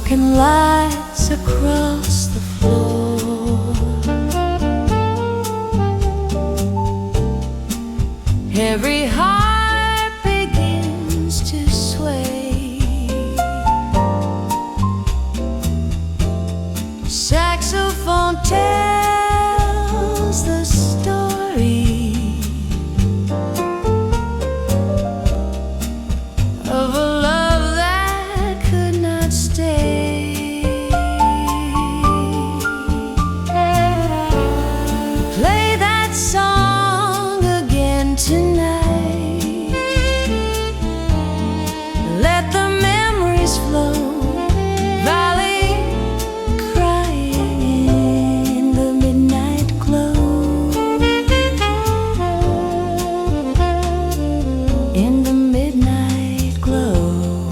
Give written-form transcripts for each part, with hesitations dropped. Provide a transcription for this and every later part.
broken lights across the floor. Every heart begins to sway. Saxophone tells the story of a love that could not stay. Play that song again tonight. Let the memories flow. Valley crying in the midnight glow. In the midnight glow.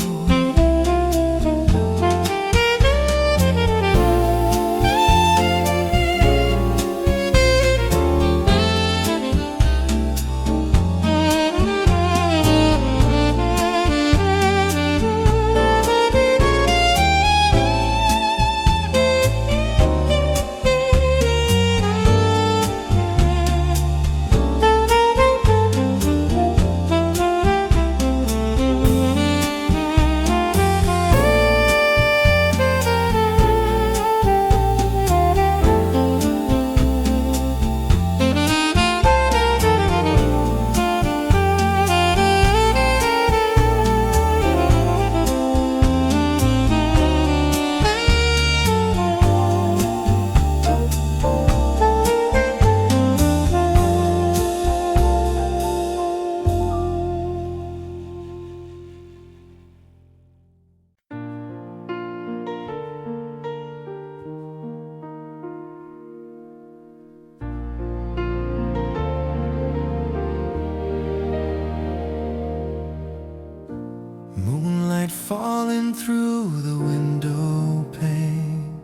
Moonlight falling through the window pane,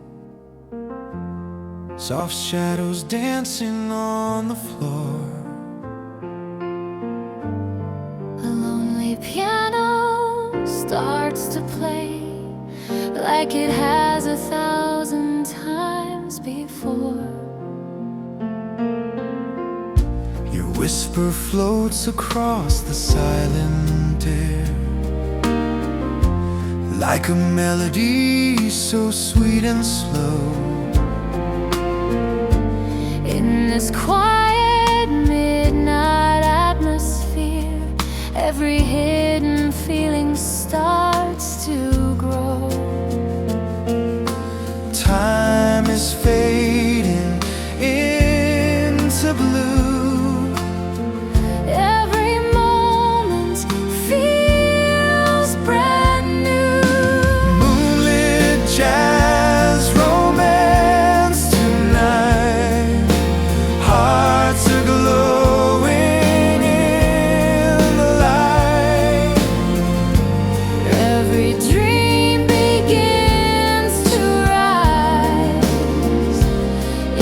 soft shadows dancing on the floor. A lonely piano starts to play like it has 1,000 times before. Your whisper floats across the silent air, like a melody so sweet and slow. In this quiet midnight atmosphere, every hidden feeling starts to grow. Time is fading into blue. Every moment feels brand new. Moonlit jazz romance tonight. Hearts are glowing in the light. Every dream begins to rise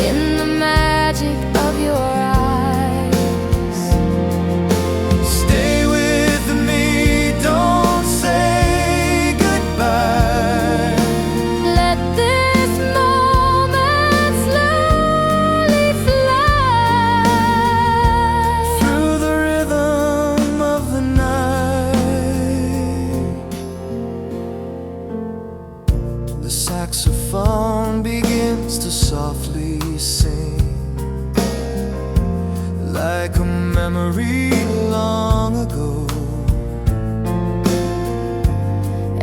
in the magic of your eyes. Stay with me, don't say goodbye. Let this moment slowly fly Through the rhythm of the night. The saxophone begins to softly sing, like a memory long ago.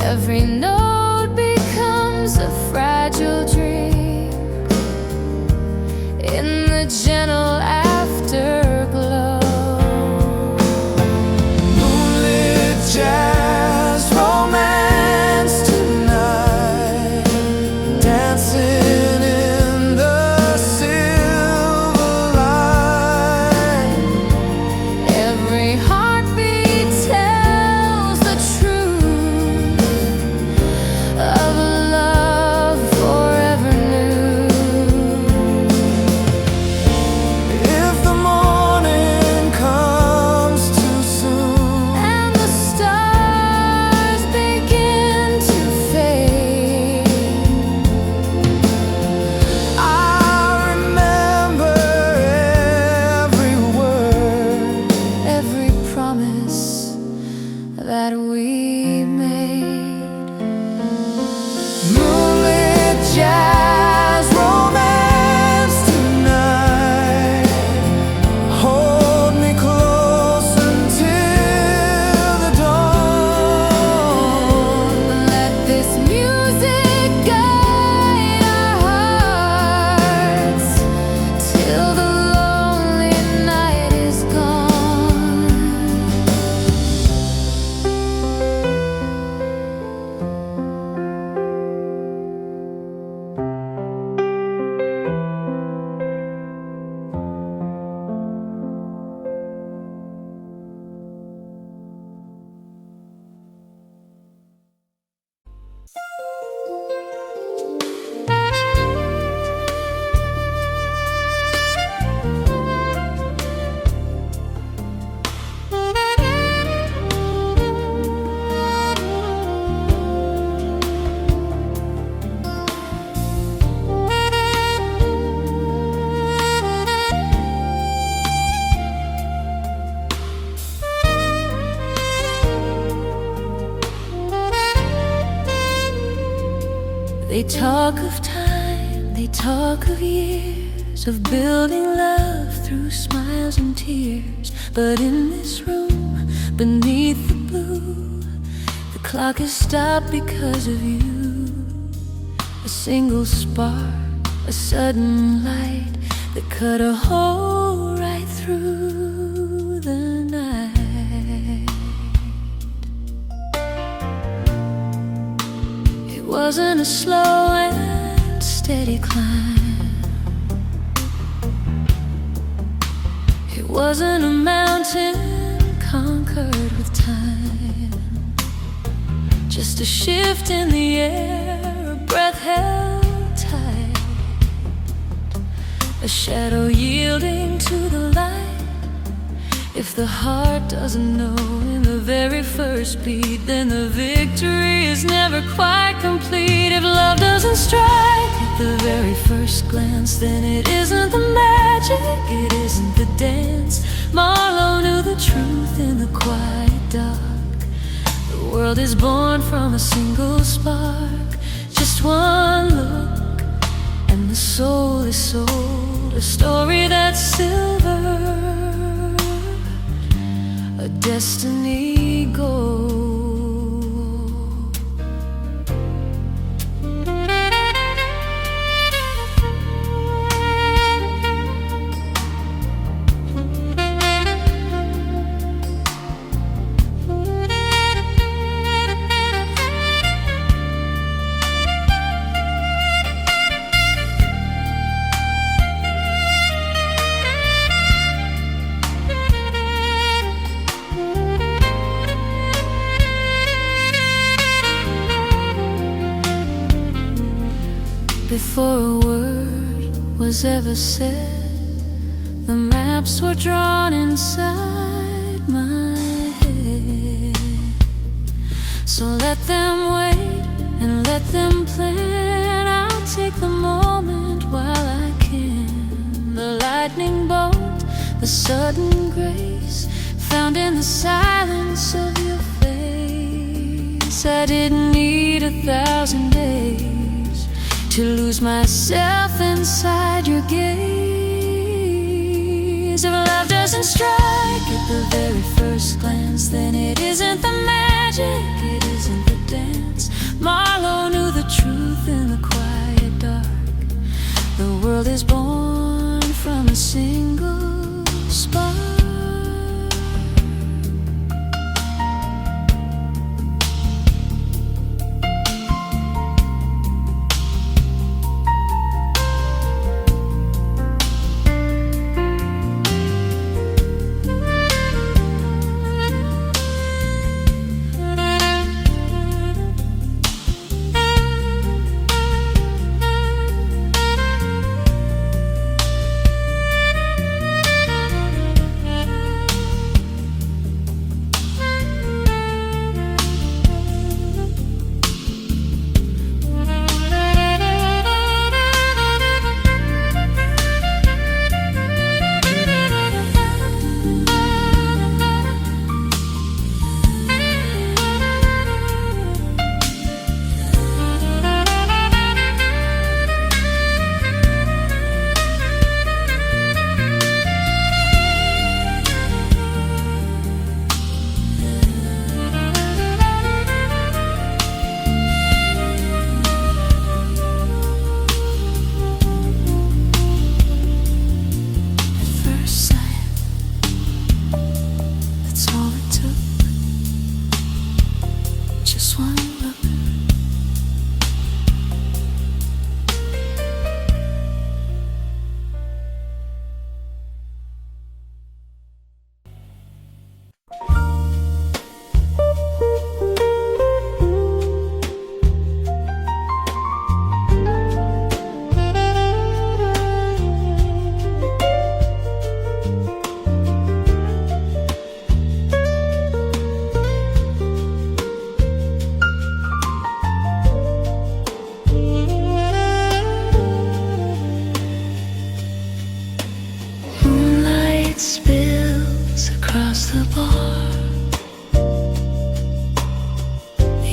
Every note becomes a fragile dream in the gentle afterglow. Moonlit jazz romance tonight, dancing in the silver light. Every heartbeat tells the truth promise that we made. Moonlit jazz romance tonight. Hold me close until the dawn. Let this music guide our hearts till the lonely night is gone. They talk of time, they talk of years, of building love through smiles and tears. But in this room, beneath the blue, the clock has stopped because of you. A single spark, a sudden light that cut a hole right through the night. It wasn't a slow and steady climb. It wasn't a mountain conquered with time. Just a shift in the air, a breath held tight, a shadow yielding to the light. If the heart doesn't know in the very first beat, then the victory is never quite complete. If love doesn't strike at the very first glance, then it isn't the magic, it isn't the dance. Marlowe knew the truth in the quiet dark. The world is born from a single spark, just one look, and the soul is sold. A story that's silver, a destiny goal. Before a word was ever said, the maps were drawn inside my head. So let them wait and let them plan. I'll take the moment while I can. The lightning bolt, the sudden grace found in the silence of your face. I didn't need 1,000 days to lose myself inside your gaze. If love doesn't strike at the very first glance, then it isn't the magic, it isn't the dance. Marlowe knew the truth in the quiet dark. The world is born from a single spark.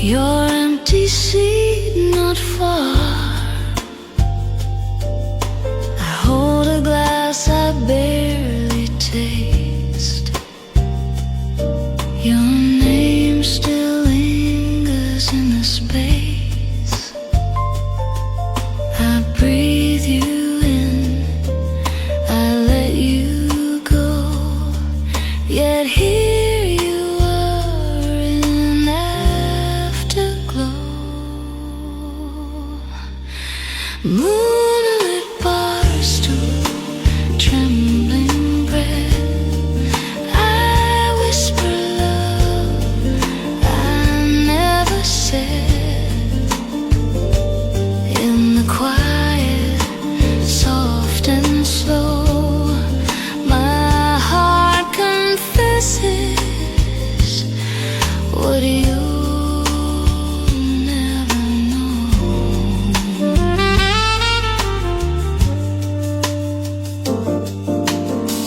Your empty seat not far. I hold a glass I barely taste. Your name still lingers in the space. I breathe you in, I let you go. Yet here you are in afterglow. Moonlit barstool, trembling breath. I whisper love I never said. In the quiet, soft and slow, my heart confesses what you never know.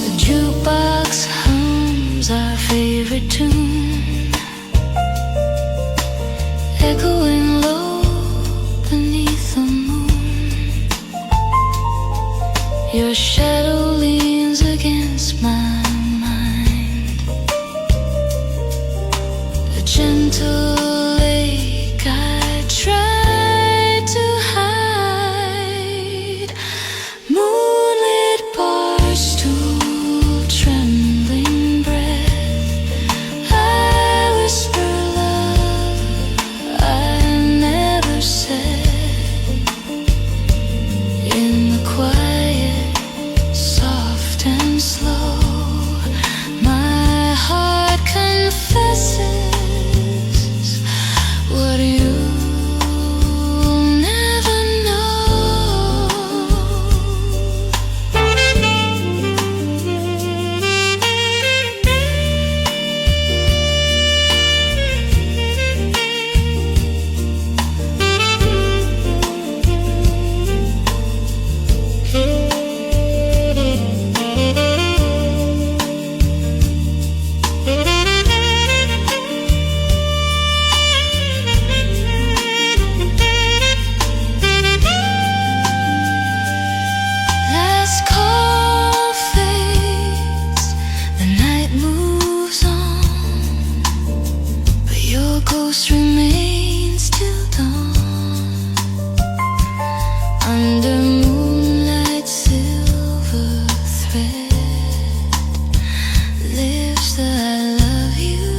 The jukebox hums our favorite tune, echoing low beneath the moon. Your shadow leans against my mind, a gentle lake I try to hide. Moonlit barstool, trembling breath. I whisper love I never said. In the quiet, soft and slow, my heart confesses what you never know. Last call fades, the night moves on, but your ghost remains till dawn. Under moonlight, silver thread lives the I love you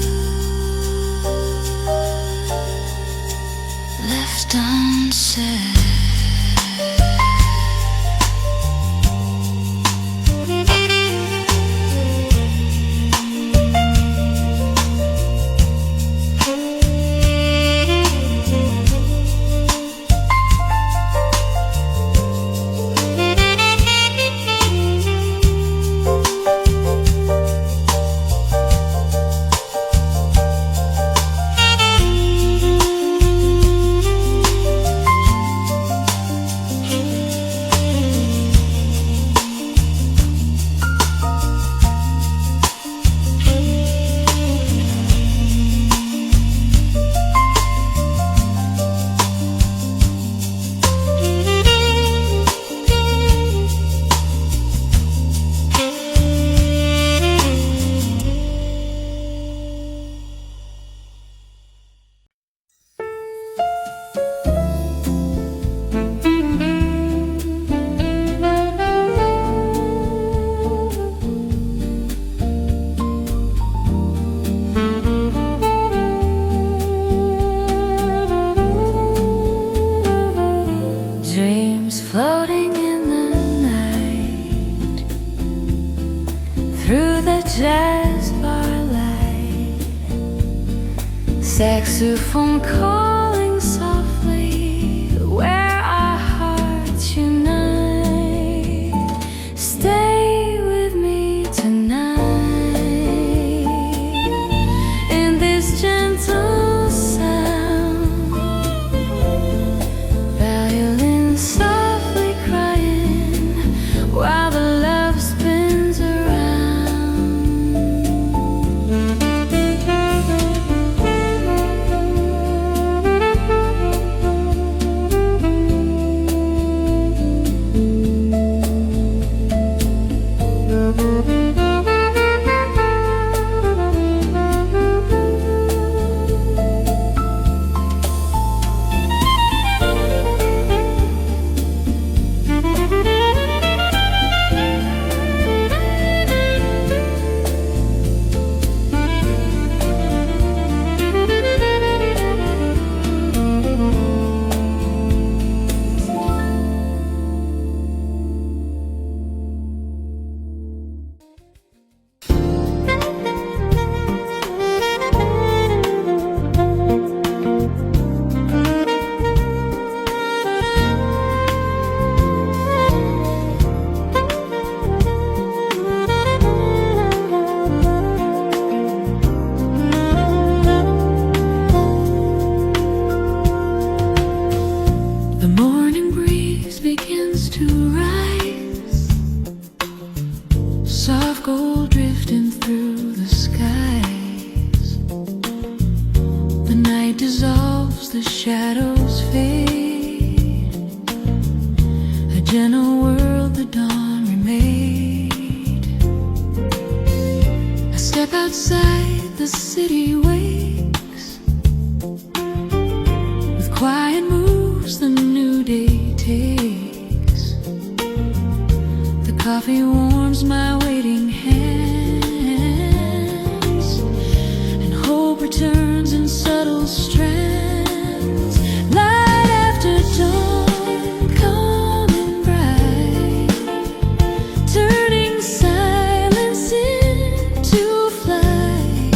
left unsaid. Dreams floating in the night, through the jazz bar light, saxophone calling softly where our hearts unite. Stay with me tonight in this gentle sound. Violin softly crying while the love spins around. dissolves, the shadows fade. A gentle world, the dawn remade. I step outside, the city wakes. With quiet moves, the new day takes. The coffee warms my waiting hands, and hope returns in subtle strands. Light after dawn, coming bright, turning silence into flight.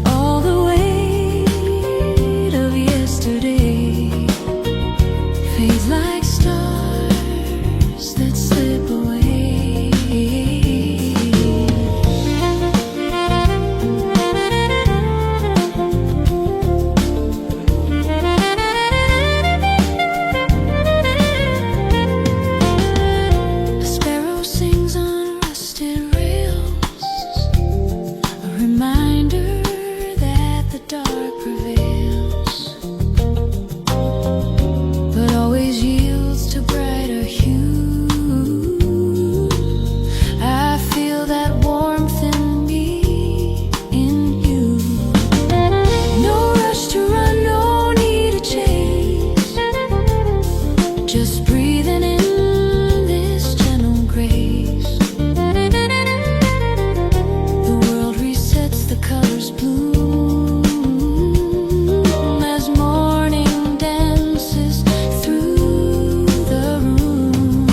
All the weight of yesterday fades like stars that slip away. A sparrow sings on rusted rails, a reminder that the dark prevails, but always yields to brighter hue. I feel that warmth in me, in you. No rush to run, no need to chase, just breathing in this gentle grace. The world resets, the colors bloom as morning dances through the room.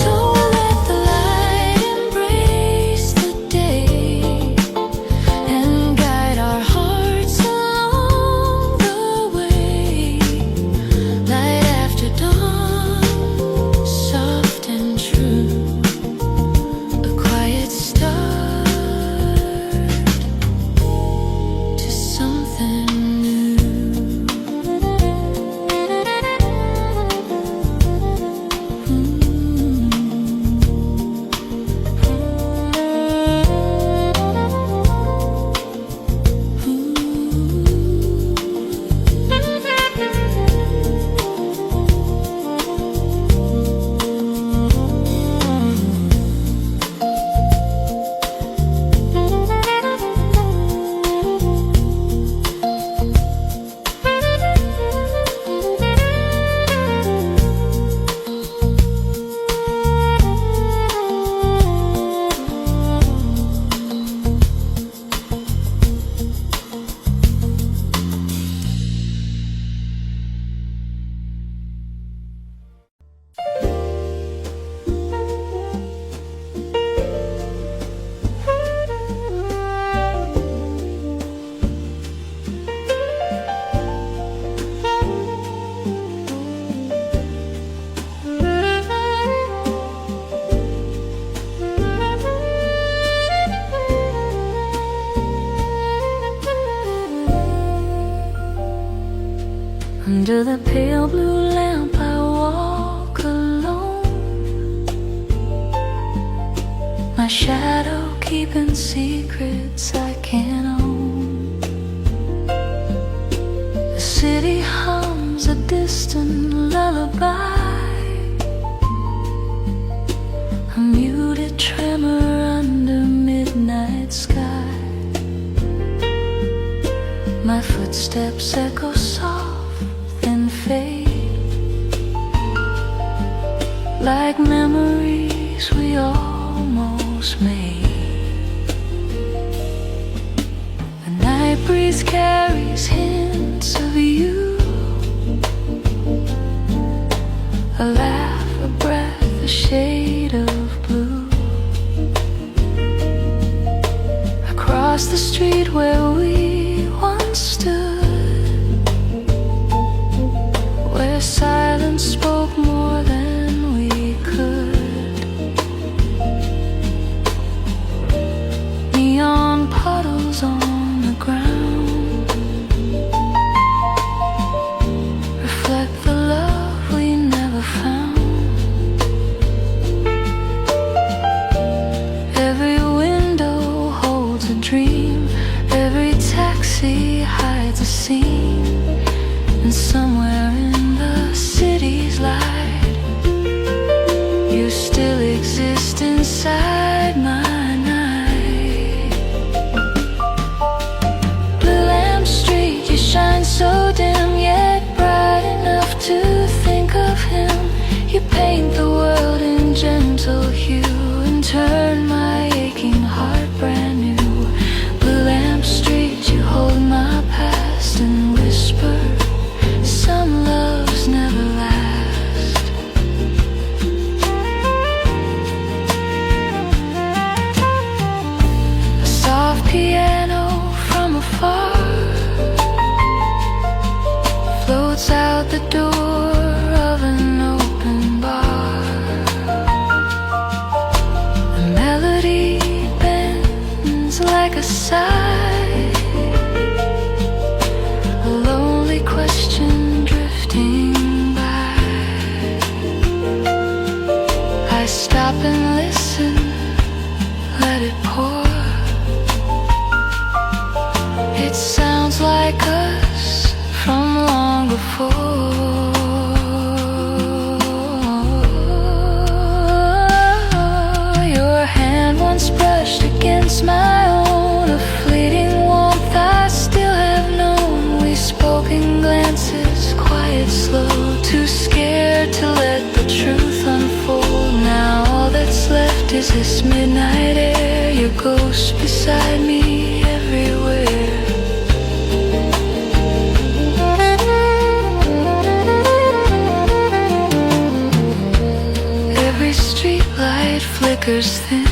So let the light embrace the day and guide our hearts along the way. Light after dawn, soft and true, a quiet start to something new. Under the pale blue lamp I walk alone, my shadow keeping secrets I can't own. The city hums a distant lullaby, a muted tremor under midnight sky. My footsteps echo soft and fade, like memories we almost made. The night breeze carries hints of you, a laugh, a breath, a shade of blue. Across the street where we once stood, where silence spoke more than we could. You still exist inside my night. Blue lamp street, you shine so dim, yet bright enough to think of him. You paint the world in gentle hue and turn my aching heart brand new. Blue lamp street, you hold my past and whisper, some loves never last. A soft piano from afar floats out the door of an open bar. A melody bends like a sigh, a lonely question drifting by. I stop and listen, let it pour. It sounds like us from long before. Your hand once brushed against my own, a fleeting warmth I still have known. We spoke in glances, quiet, slow, too scared to let the truth unfold. Now all that's left is this midnight air, your ghost beside me everywhere. Every street light flickers thin,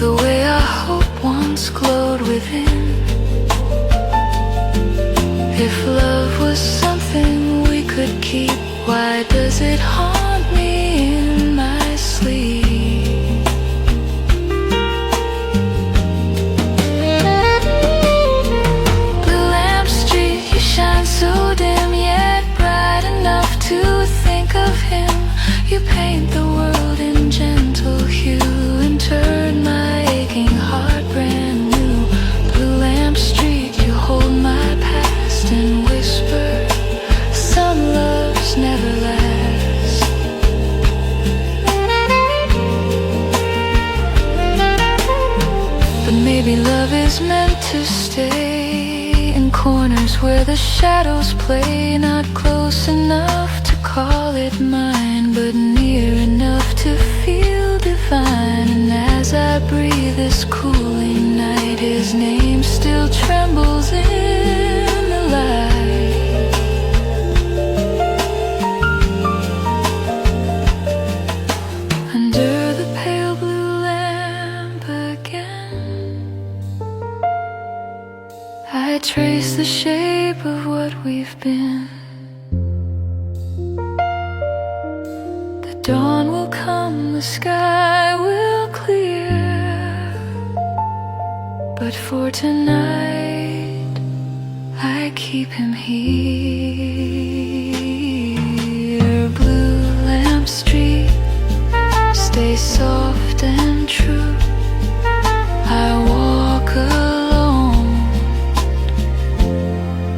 the way our hope once glowed within. If love was something we could keep, why does it haunt me in my sleep? Blue lamp street, you shine so dim, yet bright enough to think of him. You paint the world in gentle hue and turn my aching heart brand new. Blue lamp street, you hold my past and whisper, some loves never last. But maybe love is meant to stay in corners where the shadows play, not close enough to call it mine, but near enough to feel divine. And as I breathe this cooling night, his name still trembles in the light. Under the pale blue lamp again, I trace the shape of what we've been. The dawn will come, the sky will clear, but for tonight I keep him here. Blue lamp street, stay soft and true. I walk alone,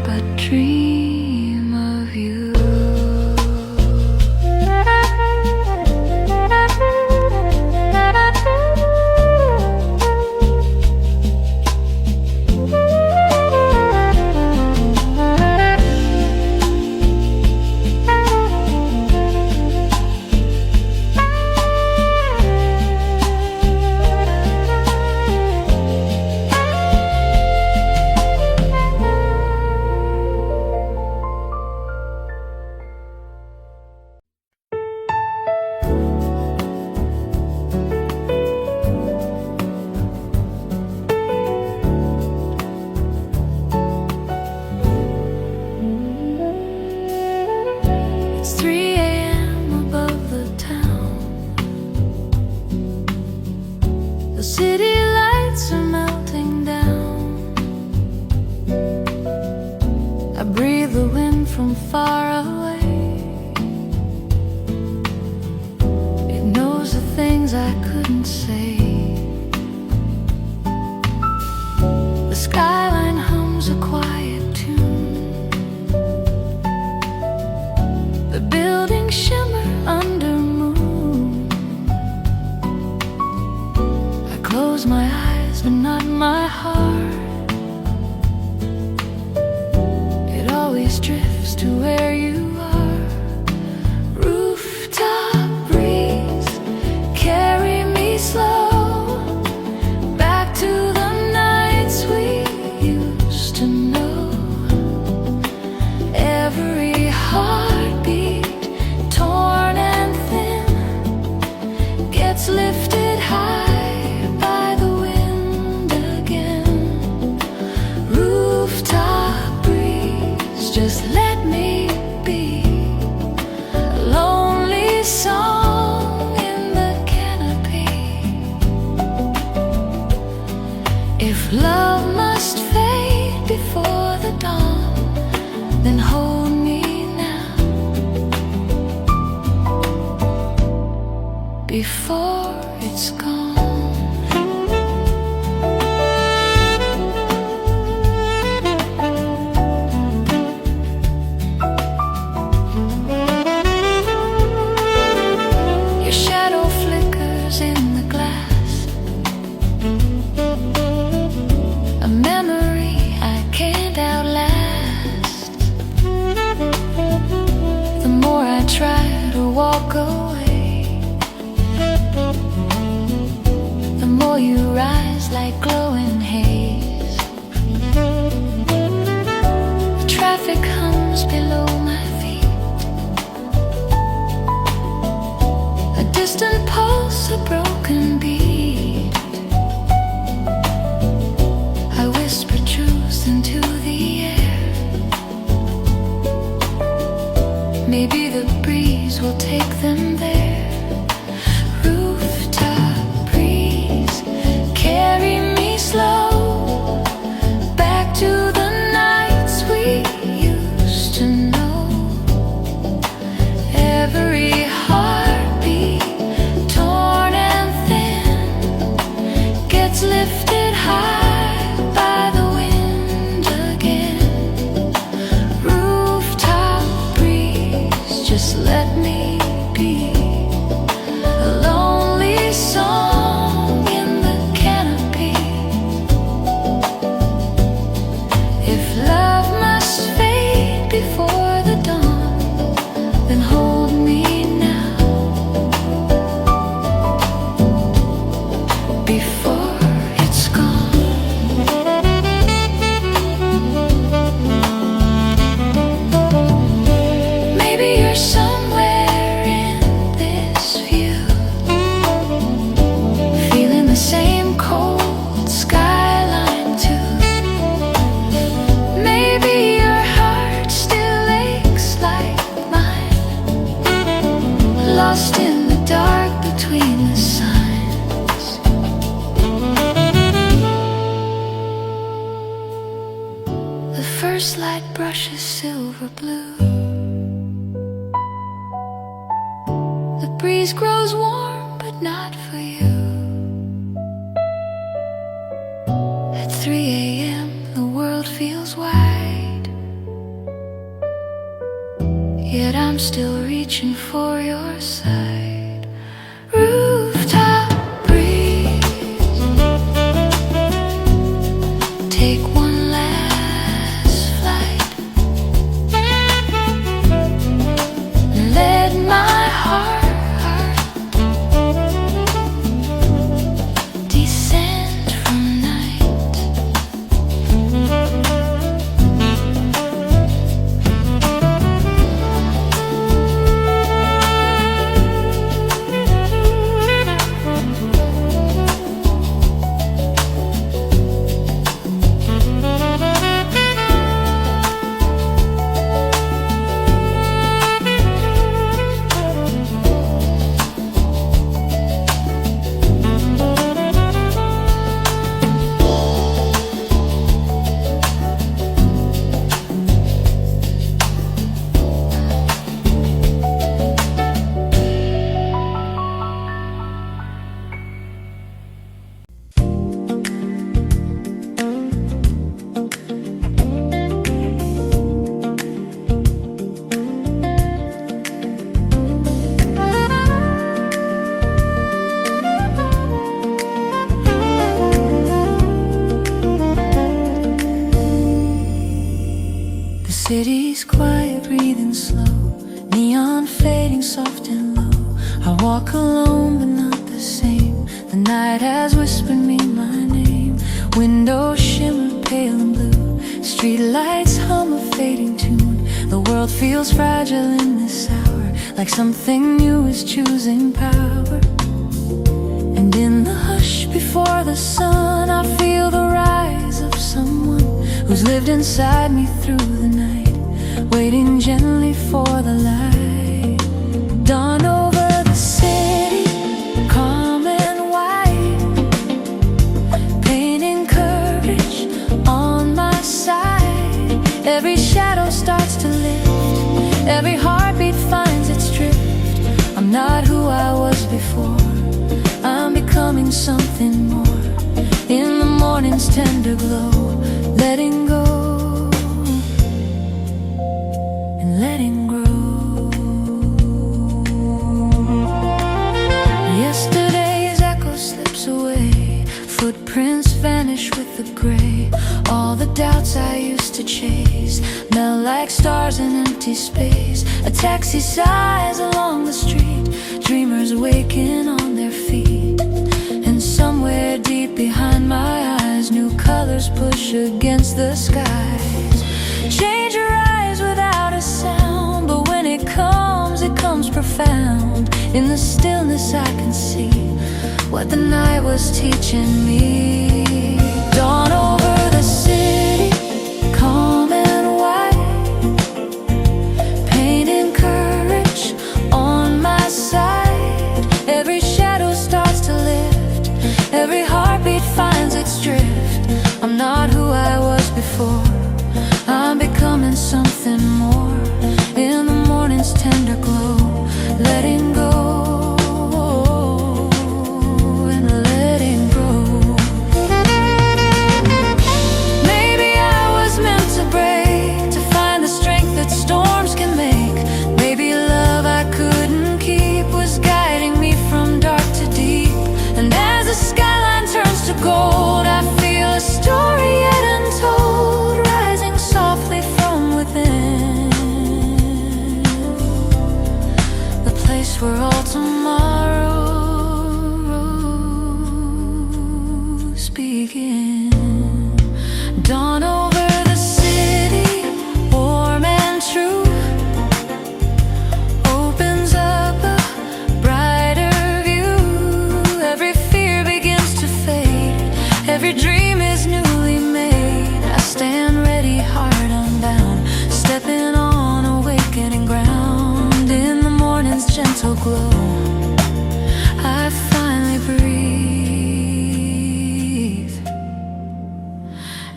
but dream of you. the buildings shimmer under moon. I close my eyes but not my heart. It always drifts to where you are. Rooftop breeze, carry me slow back to the nights we used to know. Every heartbeat, torn and thin, gets lifted high by the wind again. Rooftop breeze, just let me be. A lonely song in the canopy. If love must fade before the dawn, then hold me now, before it's gone. Your shadow flickers in the glass, a memory I can't outlast. The more I try to walk away, the more you rise like glowing haze. The traffic hums below my feet, a distant pulse, a broken beat. I whisper truths into the air. Maybe the breeze will take them there. Rooftop breeze, carry me slow back to the nights we used to know. Every heartbeat, torn and thin, gets lifted high by the wind again. Rooftop breeze, just let me be. A lonely song in the canopy. If love must fade before the dawn, then hold me now, before it's gone. Maybe you're somewhere in this view, feeling the same cold skyline too. Maybe your heart still aches like mine, lost in the dark between the signs. The first light brushes silver blue. The breeze grows warm, but not for you. At 3 a.m. the world feels wide, yet I'm still reaching for your side. Rooftop breeze, take one last flight, and let my heart descend from night. soft and low. I walk alone but not the same. The night has whispered me my name. Windows shimmer pale and blue. Street lights hum a fading tune. The world feels fragile in this hour, like something new is choosing power. And in the hush before the sun, I feel the rise of someone who's lived inside me through the night, waiting gently for the light. Dawn over the city, calm and white, painting courage on my side. Every shadow starts to lift, every heartbeat finds its drift. I'm not who I was before, I'm becoming something more. In the morning's tender glow, letting go and letting grow. Yesterday's echo slips away, footprints vanish with the gray. All the doubts I used to chase melt like stars in empty space. A taxi sighs along the street, dreamers waking on their feet. And somewhere deep behind my eyes, new colors push against the skies. Change arrives without a sound, but when it comes profound. In the stillness I can see what the night was teaching me. Dawn over the city, calm and white, painting courage on my side. Every shadow starts to lift, every heartbeat finds its drift. I'm not who I was before, I'm becoming something more. In the morning's tender glow, letting go and letting grow. Maybe I was meant to break, to find the strength that storms can make. Maybe love I couldn't keep was guiding me from dark to deep. And as the skyline turns to gold, I feel a story yet untold, rising softly from within. The place where all tomorrows begin. Dawn over the city, warm and true, opens up a brighter view. Every fear begins to fade, every dream is newly made. I stand ready, heart unbound, stepping on awakening ground. In the morning's gentle glow, I finally breathe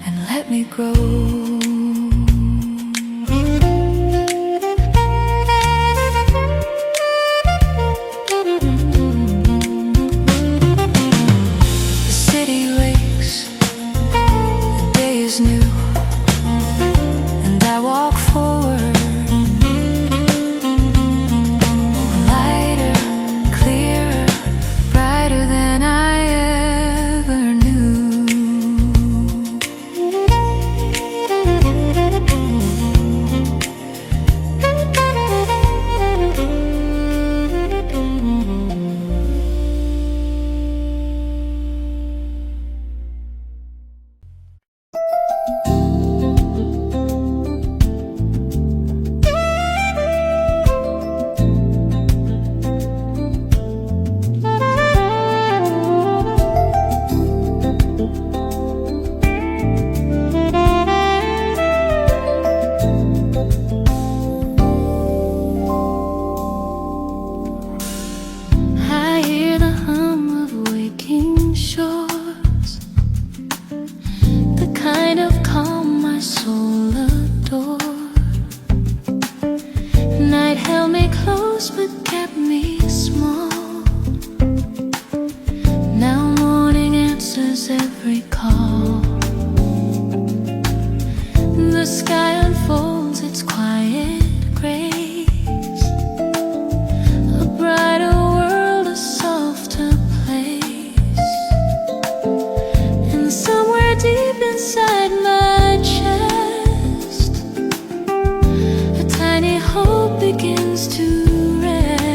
and let me grow. The city wakes, the day is new, and I walk forward, lighter, clearer, brighter than I ever knew. I hear the hum of waking shores, the kind of calm my soul adored. Night held me close but kept me small. Now morning answers every call. The sky unfolds its quiet grace, a brighter world, a softer place. And somewhere deep inside my chest, a tiny hope begins to rest.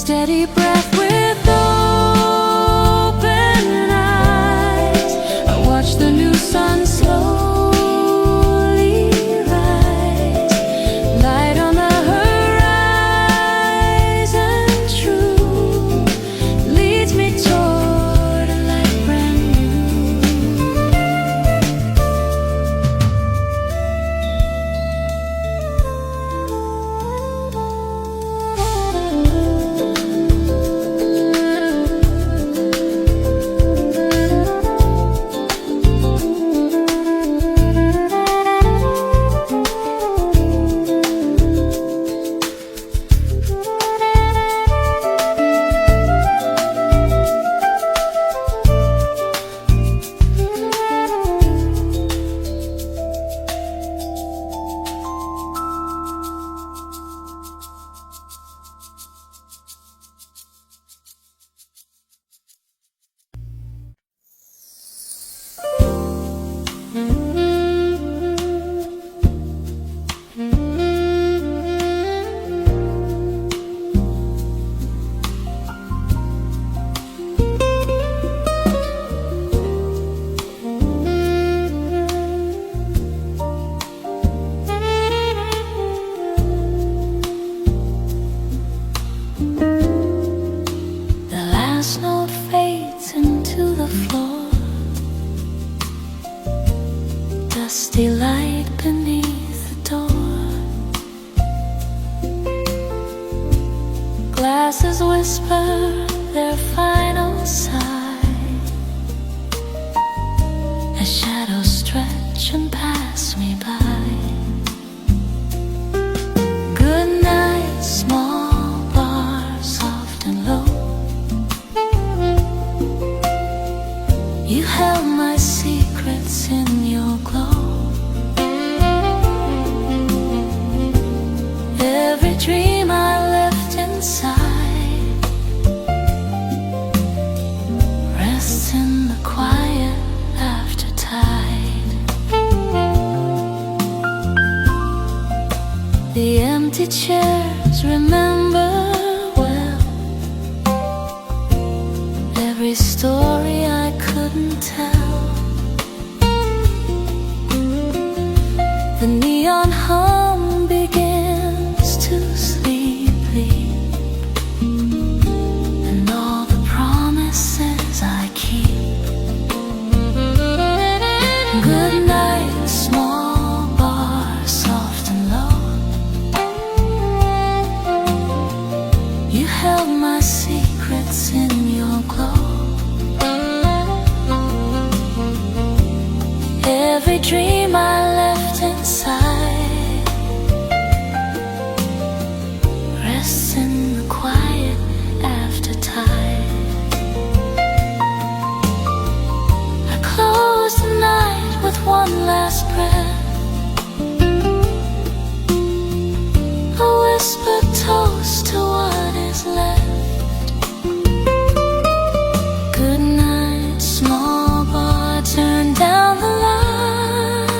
steady breath with open eyes. I watch the new sun slowly rise, light on the horizon, true, leads me toward a light brand new. Dusty light beneath the door. Glasses whisper their final sigh as shadows stretch and pass me by. Good night, small bar, soft and low. You held my secrets in your glow. Every dream I left inside rests in the quiet aftertide. The empty chairs remember well every story I couldn't tell. The neon hum begins to sleepy, and all the promises I keep. Good night, small bar, soft and low. You held my secrets in your glow. Every dream I left inside rests in the quiet aftertide. I close the night with one last breath, a whispered toast to what is left. Good night, small bar, turn down the light. Every dream I left inside rests in the quiet aftertide. I close the night with one last breath, a whispered toast to what is left. Good night, small bar, turn down the light. Every dream I left inside rests in the quiet aftertide. I close the night with one last breath, a whispered toast to what is left. Good night, small bar, turn down the light.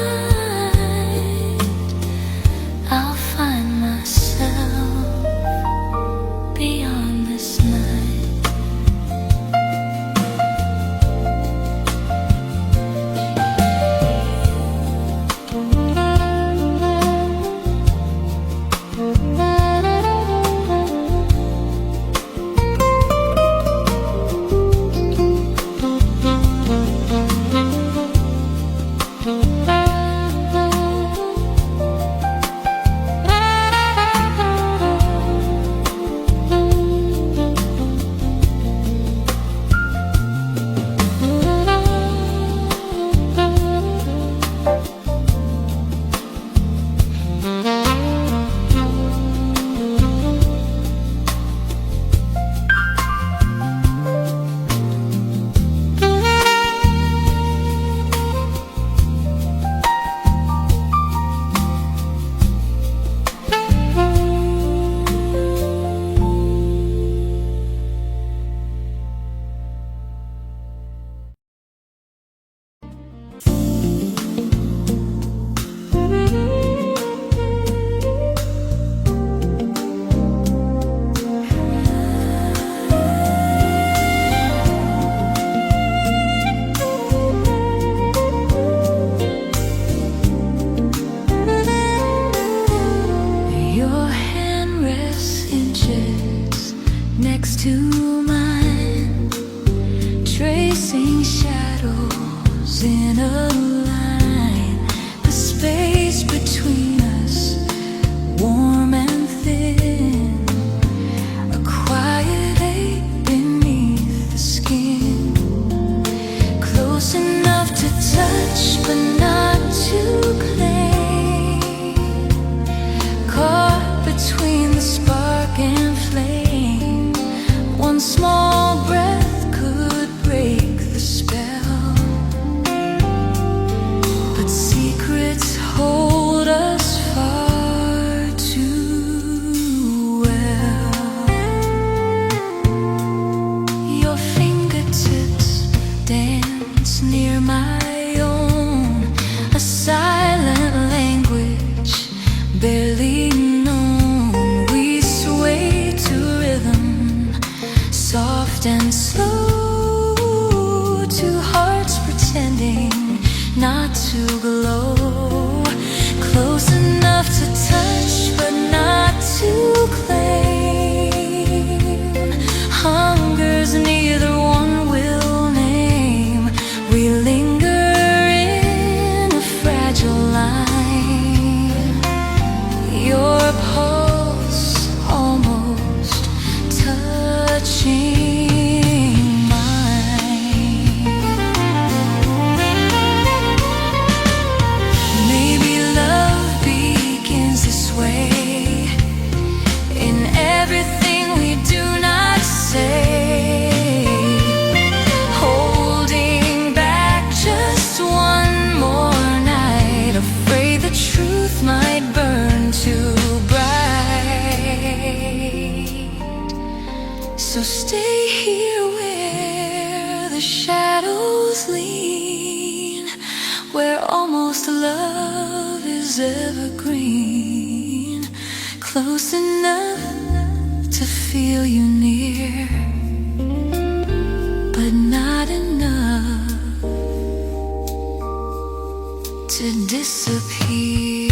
next to mine, tracing shadows in a line. The space between us, warm and thin, a quiet ache beneath the skin, close enough to touch but not to claim, caught between the spark and flame. One small breath could break the spell, but secrets hold us far too well. Your fingertips dance near my own, a silent language barely known. We sway to rhythm, soft and slow, two hearts pretending not to glow, close enough to touch but not to claim. Hunger's neither one will name. We linger in a fragile line, your pulse almost touching mine. Maybe love begins this way, in everything we do not say, holding back just one more night, afraid the truth might burn too bright. So stay here where the shadows lean, where almost love is evergreen, close enough to feel you near, but not enough to disappear.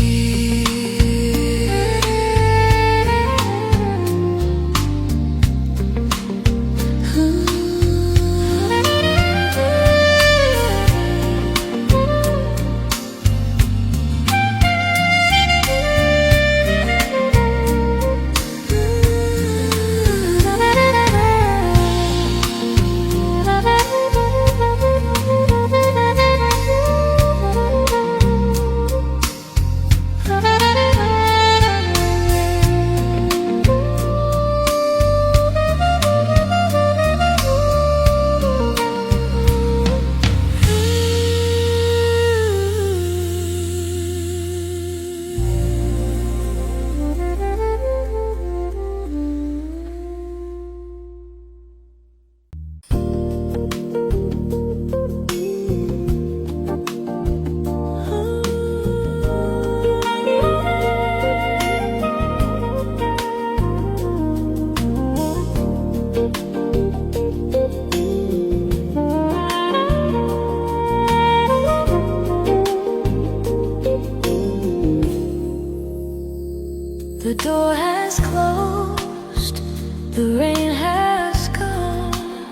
The door has closed, the rain has gone,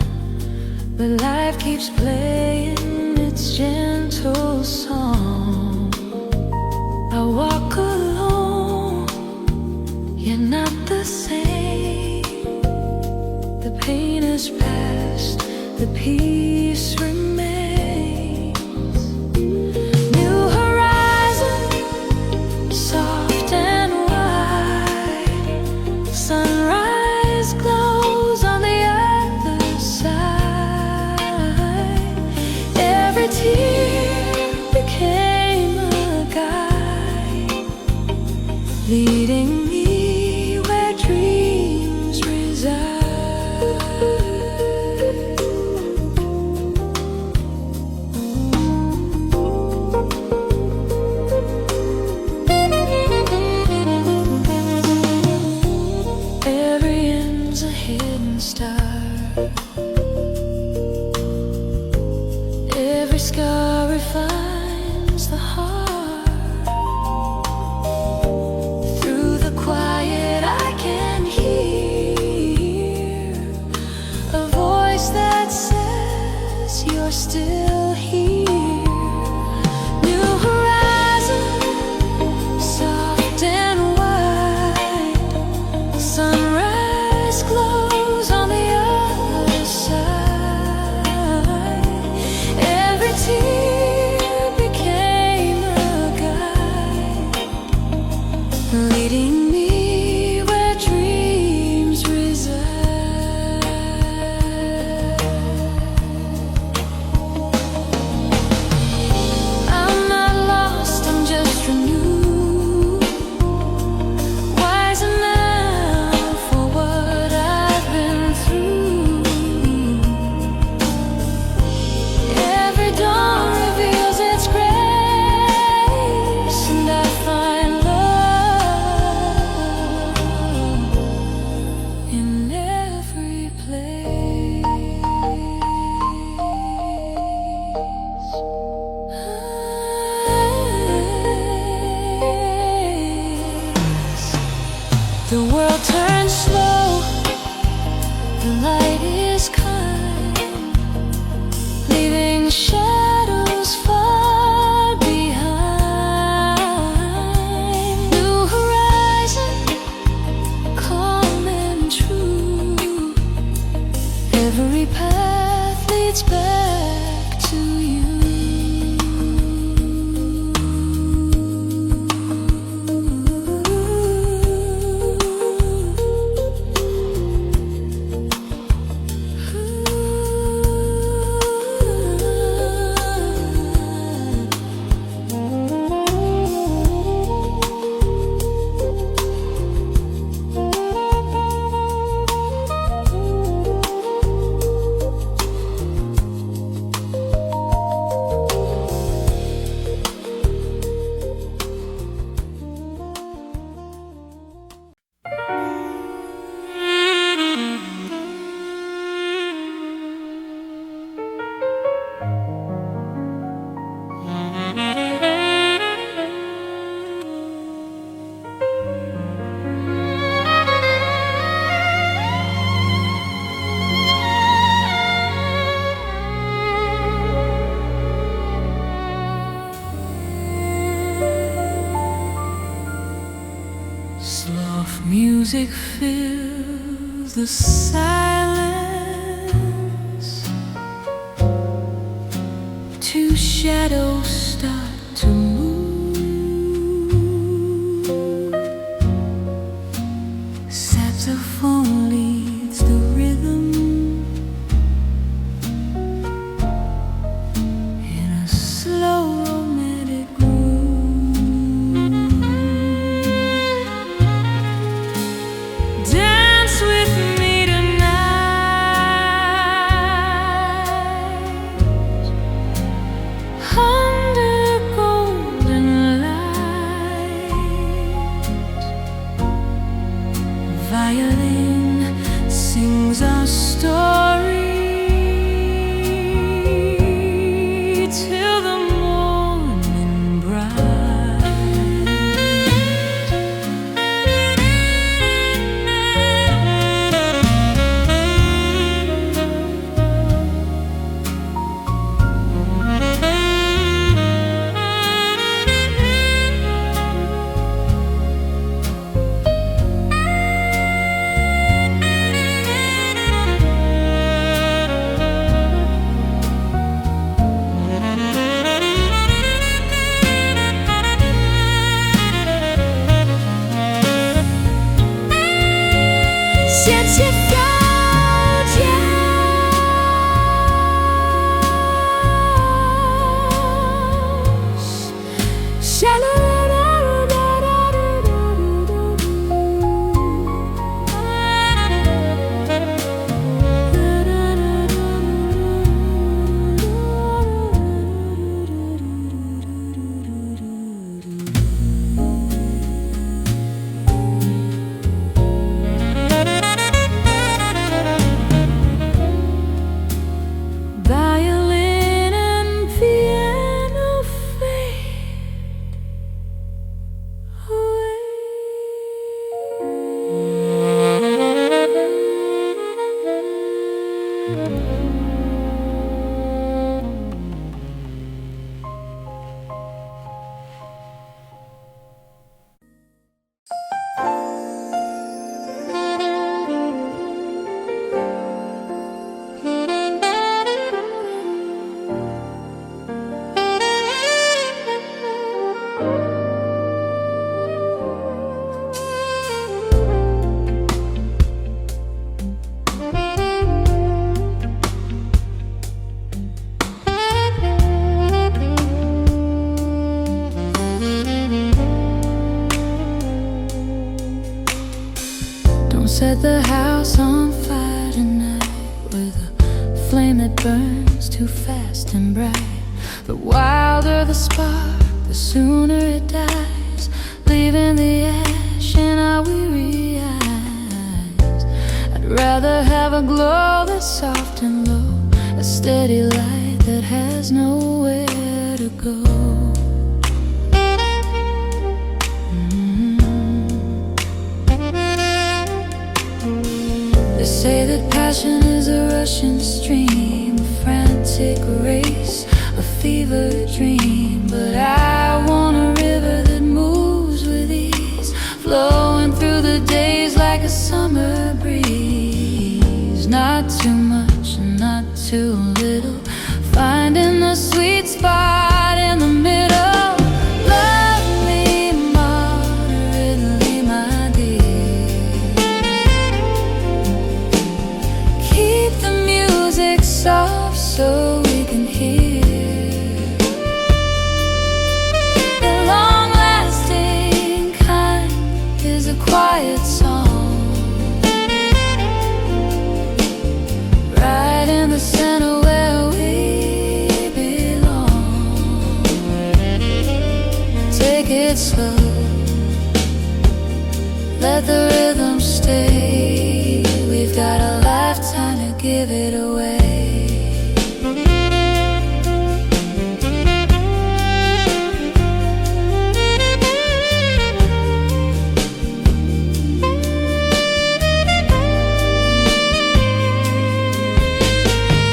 but life keeps playing its gentle song. I walk alone, yet not the same. The pain is past, the peace remains. New horizon, soft and wide, sunrise glows on the other side. Every tear became a guide, leading me where dreams reside. music fills the silence. Two shadows start to move. Saxophone leads the rhythm in a slow romantic groove. Dance with me tonight under golden light. Violin sings our story till the morning bright. Violin and piano fade away. Don't set the house on fire tonight with a flame that burns too fast and bright. The wilder the spark, the sooner it dies, leaving the ash in our weary eyes. I'd rather have a glow that's soft and low, a steady light that has nowhere to go. They say that passion is a rushing stream, a frantic race, a fever dream. But I want a river that moves with ease, flowing through the days like a summer breeze. Not too much and not too little, finding the sweet spot in the middle. Love me moderately, my dear. Keep the music soft so we can hear the long-lasting kind is a quiet song, right in the center where we belong. Take it slow, let the rhythm stay. We've got a lifetime to give it away.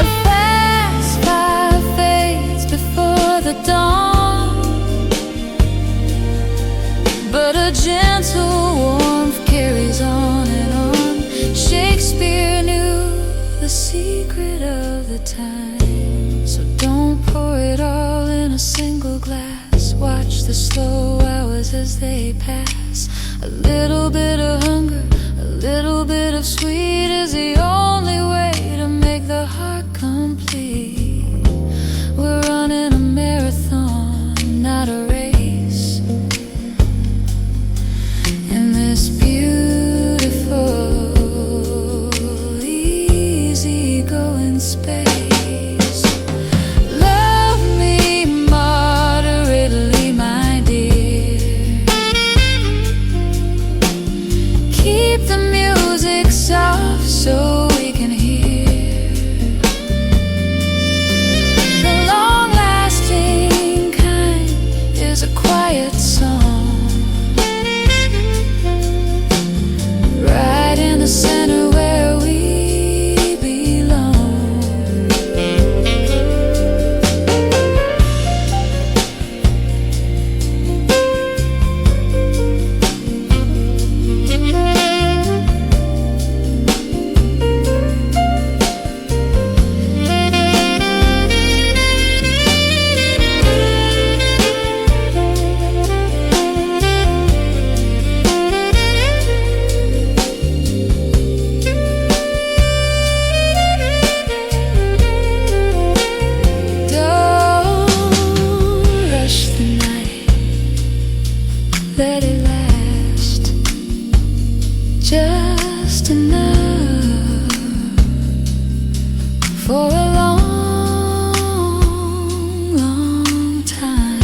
A fast fire fades before the dawn, but a gentle warmth carries on. the secret of the time. So don't pour it all in a single glass. Watch the slow hours as they pass. A little bit of hunger, a little bit of sweet is the only way to make the heart complete. We're running a marathon, not a race, in this beautiful, easy-going space. Love me moderately, my dear. Keep the music soft so we can hear the long-lasting kind is a quiet song, right in the center where we belong. Let it last just enough for a long, long time.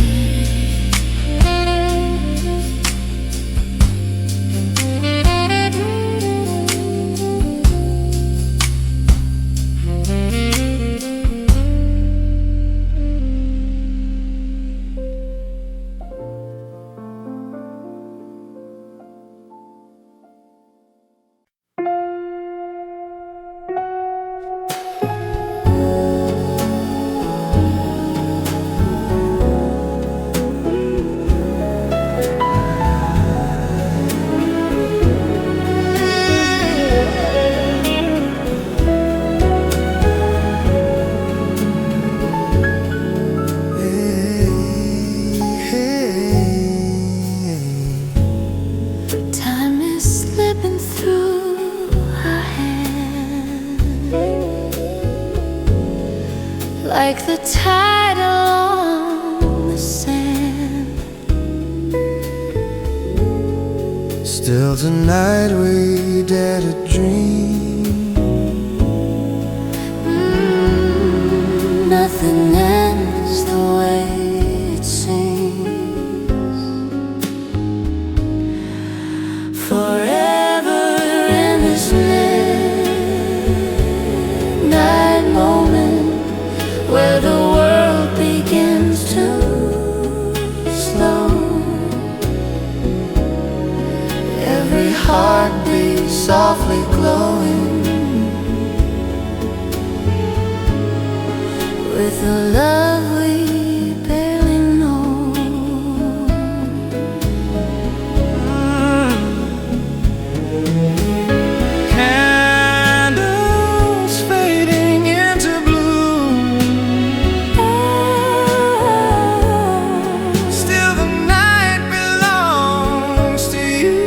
Time is slipping through our hands like the tide along the sand. Still tonight we dare to dream. Nothing ends the way it seems. Forever in this midnight moment where the world begins to slow. Every heartbeat softly glowing with the love we barely know. Candles fading into blue. Still the night belongs to you.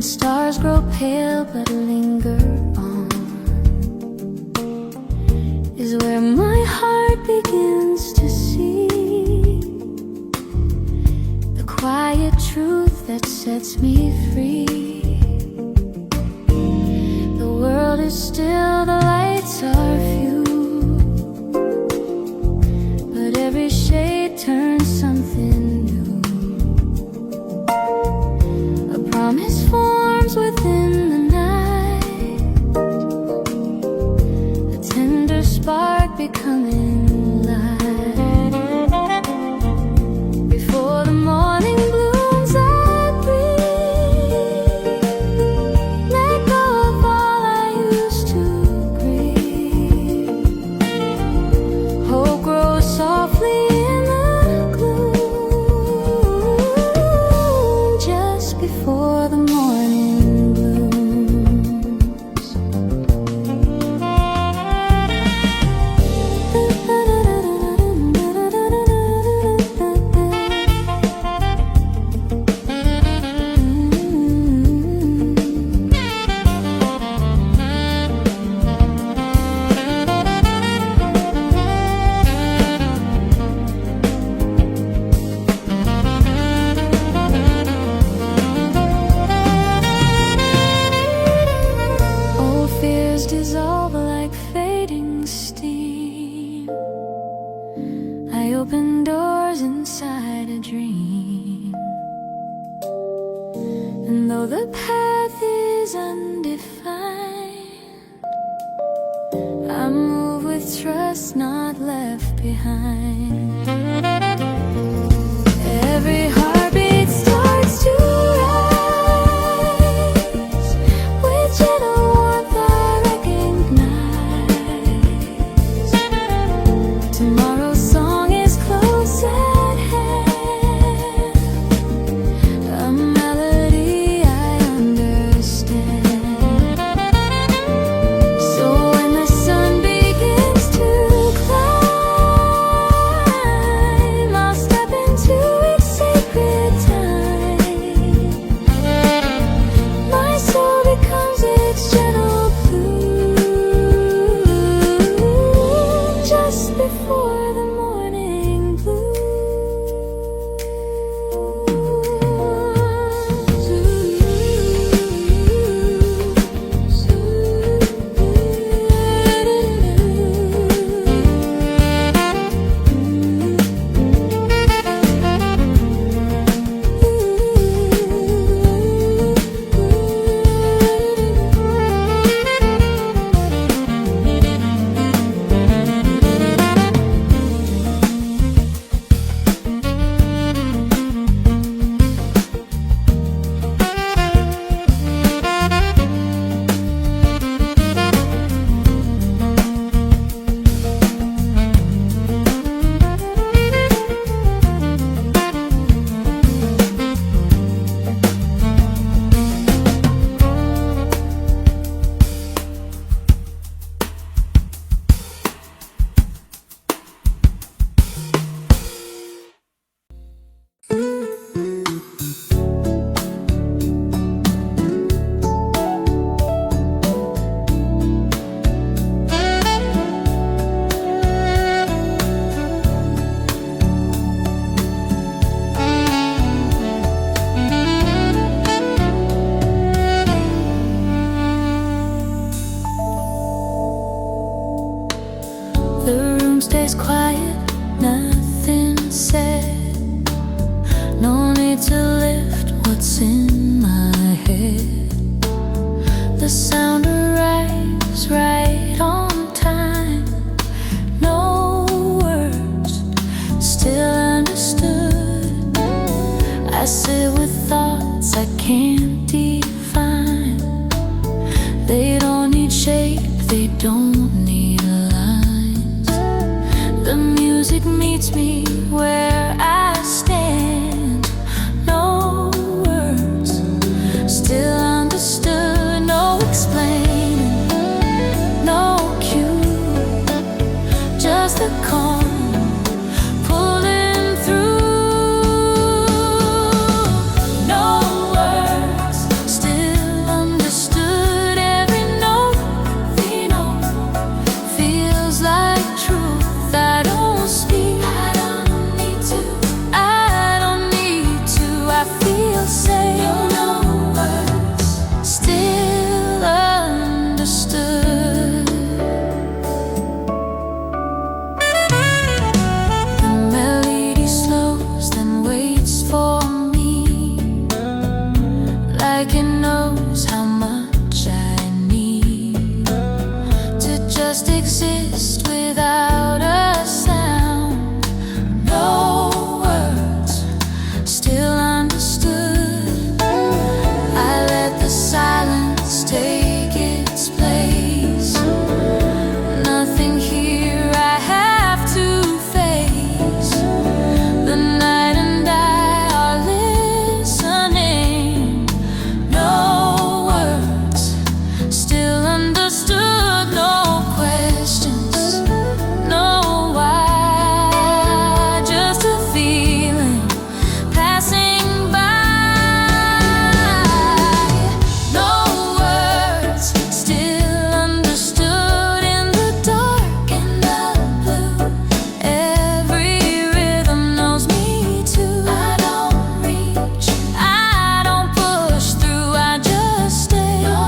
stars grow pale but linger on, is where my heart begins to see the quiet truth that sets me free. The world is still, the lights are few, but every shade turns something new. A promise forms within the night, a tender spark becoming light. Before the morning blooms, I breathe, let go of all I used to grieve. Hope grows softly in the gloom, just before the morning blooms. Old fears dissolve like fading steam. I open doors inside a dream, and though the path is undefined, I move with trust, not left behind. Every heartbeat starts to rise with gentle warmth I recognize. Tomorrow's song is close at hand, a melody I understand. So when the sun begins to climb, I'll step into its sacred time. My soul becomes its gentle bloom, just before the morning The room stays quiet, nothing said. No need to lift what's in my head. The sound arrives right on time. No words, still understood. I sit with thoughts I can't define. They don't need shape, they don't need lines. The music meets me where I stand. No words, still understood. No explaining, no cue, just the calm pulling through. No words, exist without a sound. No words, still understood. I let the silence take its place. Nothing here I have to face. The night and I are listening. No words, still understood. No questions, no why. Just a feeling passing by. No words, still understood in the dark and the blue. Every rhythm knows me too. I don't reach, I don't push through, I just stay. No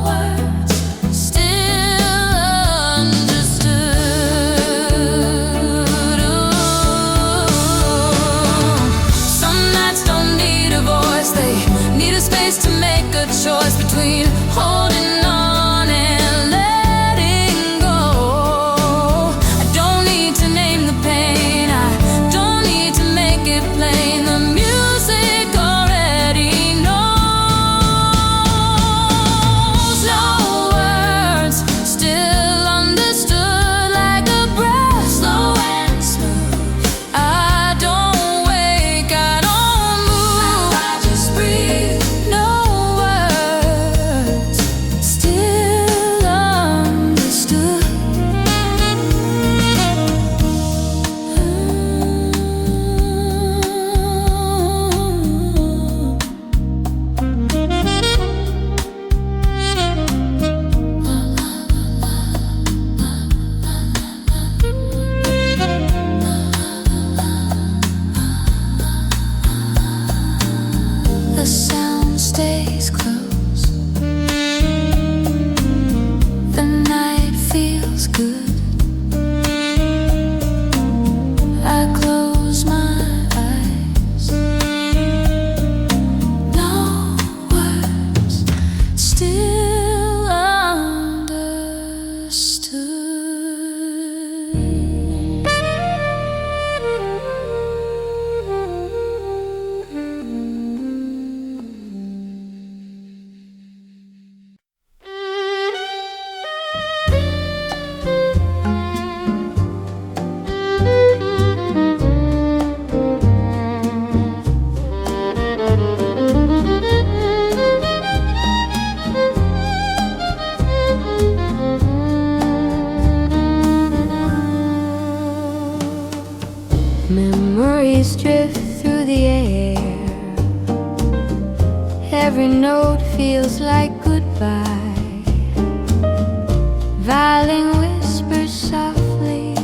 words, still understood. Some nights don't need a voice, they need a space to make a choice between holding on and letting go. I don't need to name the pain, I don't need to make it plain. The music already knows. No words, still understood like a breath, slow and smooth. I don't wake, I don't move, I just breathe. No words, still understood. The sound stays close. The night feels good. I close my eyes. No words, still memories drift through the air. Every note feels like goodbye. Violin whispers softly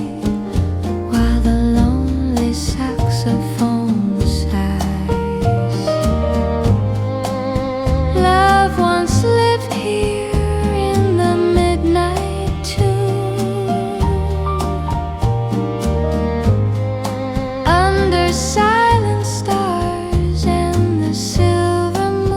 while the lonely saxophone sighs. Love once lived here in the midnight tune. Under silent stars and the silver moon.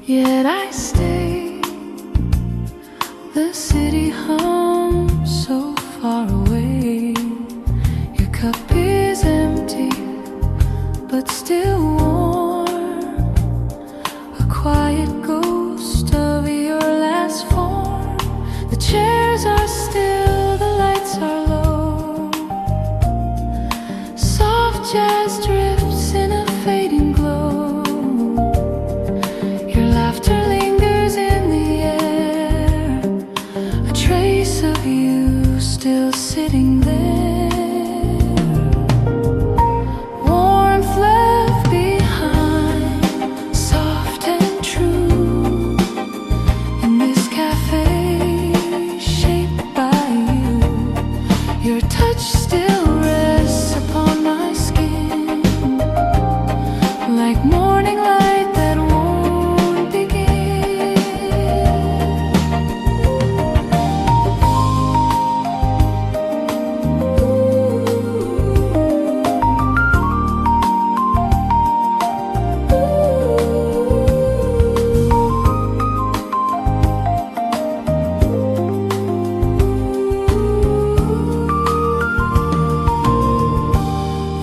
Yet I stay. The city hums so far away. cup is empty, but still warm. A quiet ghost of your last form. The chairs are still, the lights are low. Soft jazz drifts in a fading glow. Your laughter lingers in the air, a trace of you still sitting there. Warmth left behind, soft and true, in this cafe shaped by you. Your touch still rests upon my skin, like morning light that won't begin.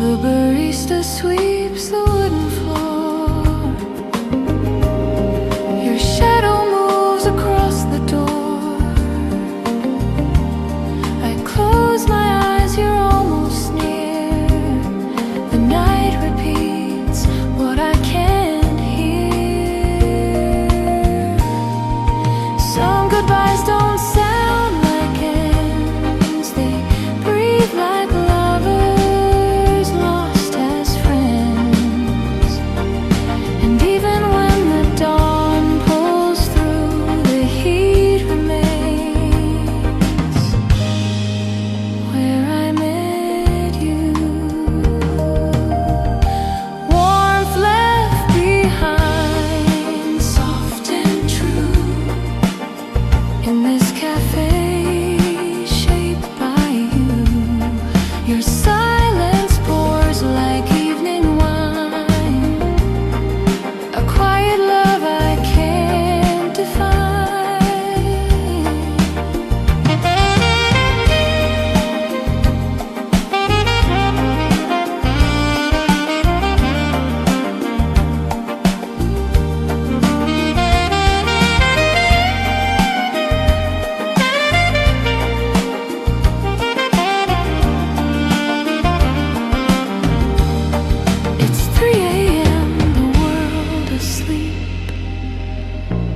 The barista sweeps the wooden floor. Your shadow moves across the door. I close my eyes, you're almost near. The night repeats what I can't hear. Some goodbyes don't sound like ends, they breathe like lovers lost as friends. And even when the dawn pulls through, the heat remains where I met you. Warmth left behind, soft and true, in this cafe shaped by you. Your silence pours like evening wine, a quiet love I can't define. It's 3 a.m., the world asleep,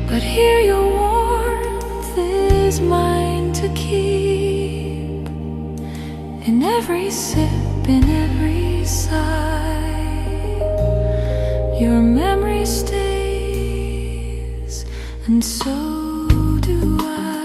but here your warmth is mine to keep. In every sip, in every sigh, your memory stays, and so do I.